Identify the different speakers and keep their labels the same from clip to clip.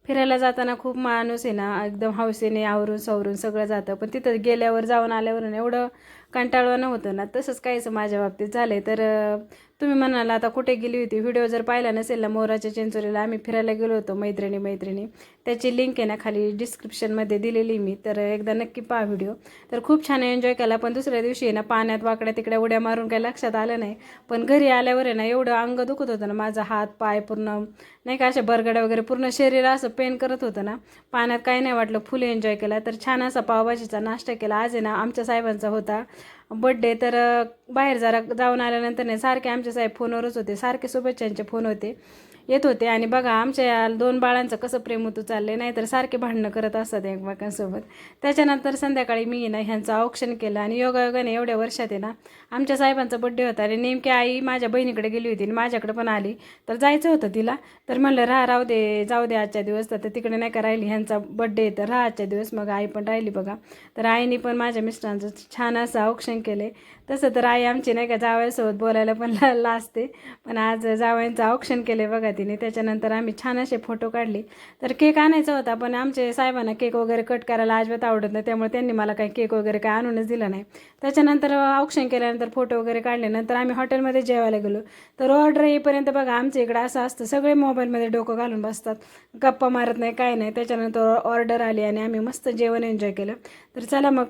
Speaker 1: फिरायला जाताना खूप माणूस आहे ना एकदम हौसेने आवरून सवरून सगळं जातं, पण तिथं गेल्यावर जाऊन आल्यावर ना एवढं कंटाळवाणं होतं ना. तसंच काहीच माझ्या बाबतीत झालं तर तुम्ही म्हणाल आता कुठे गेली होती. व्हिडिओ जर पाहिला नसेल ना, मोराच्या चिंचोलीला आम्ही फिरायला गेलो होतो मैत्रिणी. त्याची लिंक आहे ना खाली डिस्क्रिप्शनमध्ये दिलेली मी, तर एकदा नक्की पहा व्हिडिओ. तर खूप छान एन्जॉय केला. पण दुसऱ्या दिवशी आहे ना पाण्यात वाकड्या तिकड्या उड्या मारून काही लक्षात आलं नाही. पण घरी आल्यावर आहे ना एवढं अंग दुखत होतं ना, माझा हात पाय पूर्ण नाही का अशा बरगड्या वगैरे पूर्ण शरीर असं पेन करत होतं ना. पाण्यात काही नाही वाटलं, फुल एन्जॉय केला. तर छान असा पावभाजीचा नाश्ता केला. आज आहे ना आमच्या साहेबांचा होता बड्डे, तर बाहेर जरा जाऊन आल्यानंतर नाही सारखे आमचे साहेब फोनवरच होते, सारखे शुभेच्छांचे फोन येत होते. आणि बघा आमच्या या 2 बाळांचं कसं प्रेम होतं चालले, नाही तर सारखे भांडणं करत असतात एकमेकांसोबत. त्याच्यानंतर संध्याकाळी मी ना ह्यांचं औक्षण केलं. आणि योगायोगाने एवढ्या वर्षात आहे ना आमच्या साहेबांचा बड्डे होता आणि नेमकी आई माझ्या बहिणीकडे गेली होती आणि माझ्याकडे पण आली. तर जायचं होतं तिला, तर म्हणलं राहू दे जाऊ दे आजच्या दिवस. तर तिकडे नाही का राहिली, ह्यांचा बड्डे तर राहा आजच्या दिवस. मग आई पण राहिली बघा. तर आईने पण माझ्या मिस्टरांचं छान असं औक्षण केले. तसं तर आई आमची नाही का जावयासोबत बोलायला पण लाजते, पण आज जावयांचं औक्षण केले बघा तिने. त्याच्यानंतर आम्ही छान असे फोटो काढले. तर केक आणायचा होता, पण आमचे साहेबांना केक वगैरे कट करायला अजिबात आवडत नाही, त्यामुळे त्यांनी मला काही केक वगैरे काय आणूनच दिला नाही. त्याच्यानंतर औक्षण केल्यानंतर फोटो वगैरे काढले. नंतर आम्ही हॉटेलमध्ये जेवायला गेलो. तर ऑर्डर येईपर्यंत बघा आमच्या इकडं असं असतं, सगळे मोबाईलमध्ये डोकं घालून बसतात, गप्पा मारत नाही काय नाही. त्याच्यानंतर ऑर्डर आली आणि आम्ही मस्त जेवण एन्जॉय केलं. तर चला मग,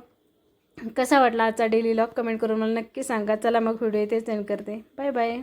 Speaker 1: कसा वाटला आजचा डेली व्लॉग कमेंट करून मला नक्की सांगा. चला मग व्हिडिओ इथेच एंड करते. Bye bye.